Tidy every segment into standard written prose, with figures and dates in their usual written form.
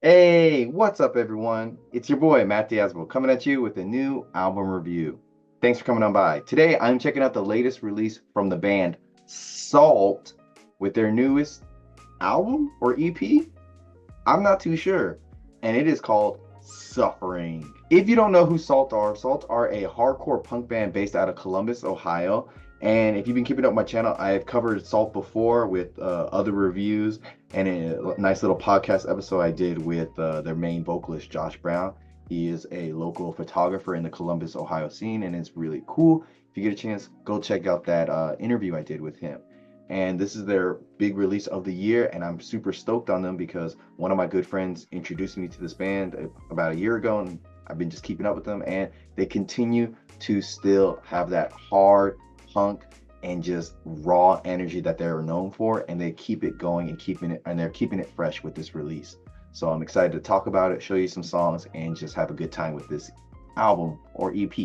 Hey, what's up, everyone? It's your boy, Matt Diazbo, coming at you with a new album review. Thanks for coming on by. Today, I'm checking out the latest release from the band Salt with their newest album or EP. I'm not too sure. And it is called Suffering. If you don't know who Salt are a hardcore punk band based out of Columbus, Ohio. And if you've been keeping up my channel, I've covered Salt before with other reviews and a nice little podcast episode I did with their main vocalist, Josh Brown. He is a local photographer in the Columbus, Ohio scene, and it's really cool. If you get a chance, go check out that interview I did with him. And this is their big release of the year, and I'm super stoked on them because one of my good friends introduced me to this band about a year ago, and I've been just keeping up with them, and they continue to still have that hard punk and just raw energy that they're known for, and they keep it going and they're keeping it fresh with this release. So I'm excited to talk about it, show you some songs, and just have a good time with this album or EP.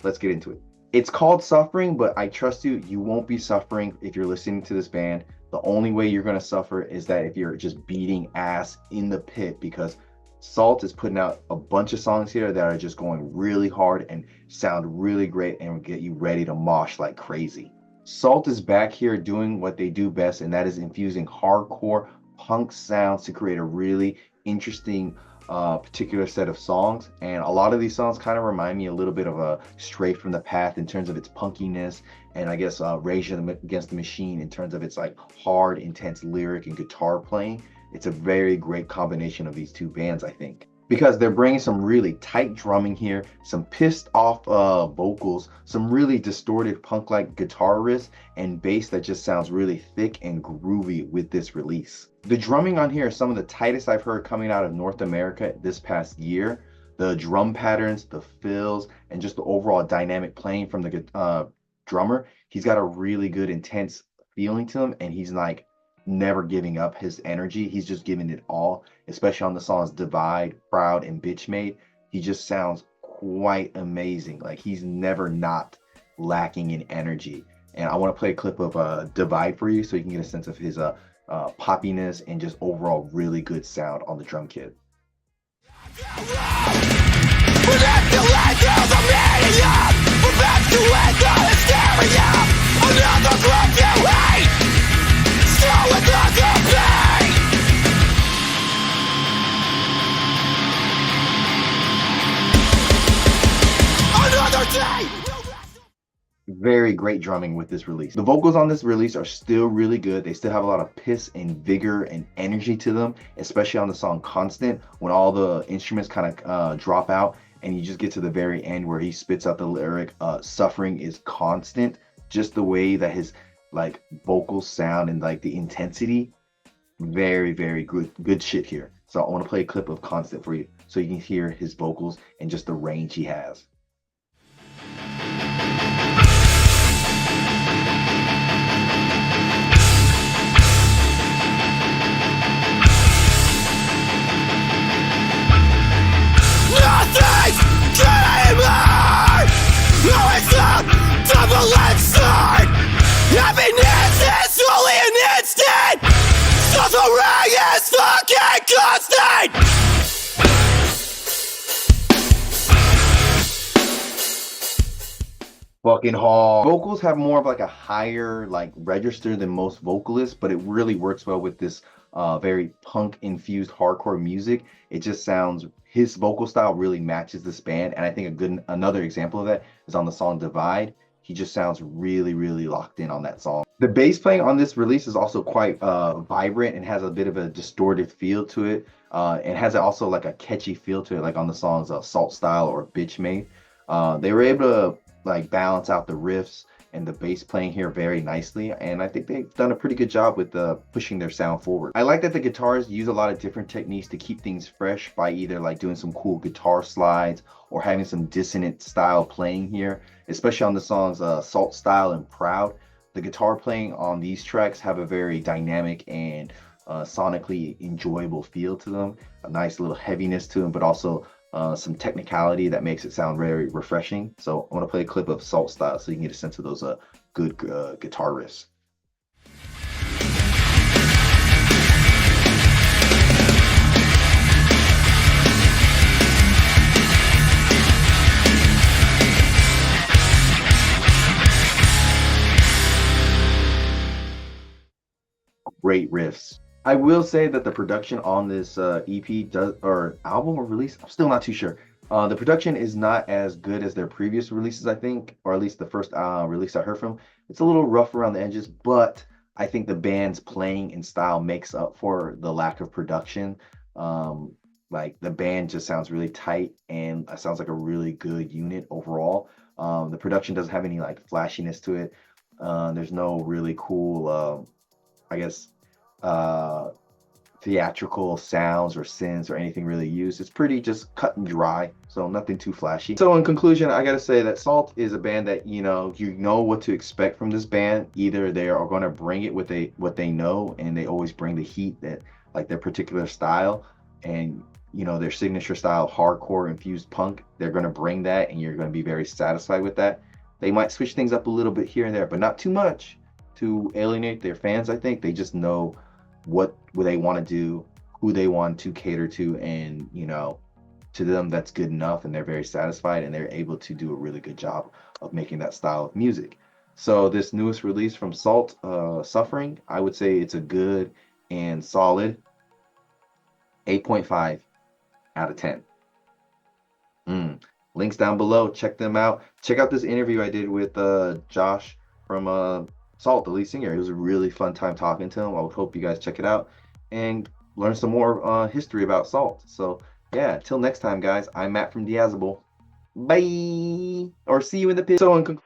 Let's get into it. It's called Suffering, but I trust you, you won't be suffering if you're listening to this band. The only way you're going to suffer is that if you're just beating ass in the pit, because Salt is putting out a bunch of songs here that are just going really hard and sound really great and get you ready to mosh like crazy. Salt is back here doing what they do best, and that is infusing hardcore punk sounds to create a really interesting particular set of songs. And a lot of these songs kind of remind me a little bit of a Stray from the Path in terms of its punkiness, and I guess Rage Against the Machine in terms of its like hard, intense lyric and guitar playing. It's a very great combination of these two bands, I think, because they're bringing some really tight drumming here, some pissed off vocals, some really distorted punk-like guitar riffs, and bass that just sounds really thick and groovy with this release. The drumming on here is some of the tightest I've heard coming out of North America this past year. The drum patterns, the fills, and just the overall dynamic playing from the drummer. He's got a really good, intense feeling to him, and he's like never giving up his energy. He's just giving it all, especially on the songs Divide, Proud, and Bitch Made. He just sounds quite amazing. Like he's never not lacking in energy. And I want to play a clip of Divide for you so you can get a sense of his poppiness and just overall really good sound on the drum kit. Very great drumming with this release. The vocals on this release are still really good. They still have a lot of piss and vigor and energy to them, especially on the song Constant, when all the instruments kind of drop out and you just get to the very end where he spits out the lyric, suffering is constant. Just the way that his like vocals sound and like the intensity, very, very good shit here. So I want to play a clip of Constant for you so you can hear his vocals and just the range he has. Double-edged sword. Happiness is only an instant. Suffering is fucking constant. Fucking hard. Vocals have more of like a higher like register than most vocalists, but it really works well with this very punk infused hardcore music. It just sounds, his vocal style really matches this band, and I think another example of that is on the song Divide. He just sounds really, really locked in on that song. The bass playing on this release is also quite vibrant and has a bit of a distorted feel to it. And has also like a catchy feel to it, like on the songs Salt Style or Bitch Made. They were able to like balance out the riffs and the bass playing here very nicely, and I think they've done a pretty good job with pushing their sound forward. I like that the guitars use a lot of different techniques to keep things fresh by either like doing some cool guitar slides or having some dissonant style playing here, especially on the songs Salt Style and Proud. The guitar playing on these tracks have a very dynamic and sonically enjoyable feel to them, a nice little heaviness to them, but also some technicality that makes it sound very refreshing. So I want to play a clip of Salt Style so you can get a sense of those good guitar riffs. great riffs. I will say that the production on this EP does, or album or release, I'm still not too sure. The production is not as good as their previous releases, I think, or at least the first release I heard from. It's a little rough around the edges, but I think the band's playing and style makes up for the lack of production. Um, like the band just sounds really tight and sounds like a really good unit overall. The production doesn't have any like flashiness to it. There's no really cool, I guess, uh, theatrical sounds or synths or anything really used. It's pretty just cut and dry, so nothing too flashy. So in conclusion, I gotta say that Salt is a band that you know what to expect from this band. Either they are going to bring it with what they know, and they always bring the heat that like their particular style, and their signature style, hardcore infused punk. They're going to bring that, and you're going to be very satisfied with that. They might switch things up a little bit here and there, but not too much to alienate their fans. I think they just know what they want to do, who they want to cater to, and to them that's good enough, and they're very satisfied, and they're able to do a really good job of making that style of music. So this newest release from Salt, Suffering, I would say it's a good and solid 8.5 out of 10. Links down below. Check them out. Check out this interview I did with Josh from Salt, the lead singer. It was a really fun time talking to him. I would hope you guys check it out and learn some more history about Salt. So yeah, till next time, guys. I'm Matt from Diazable. Bye, or see you in the pit. So in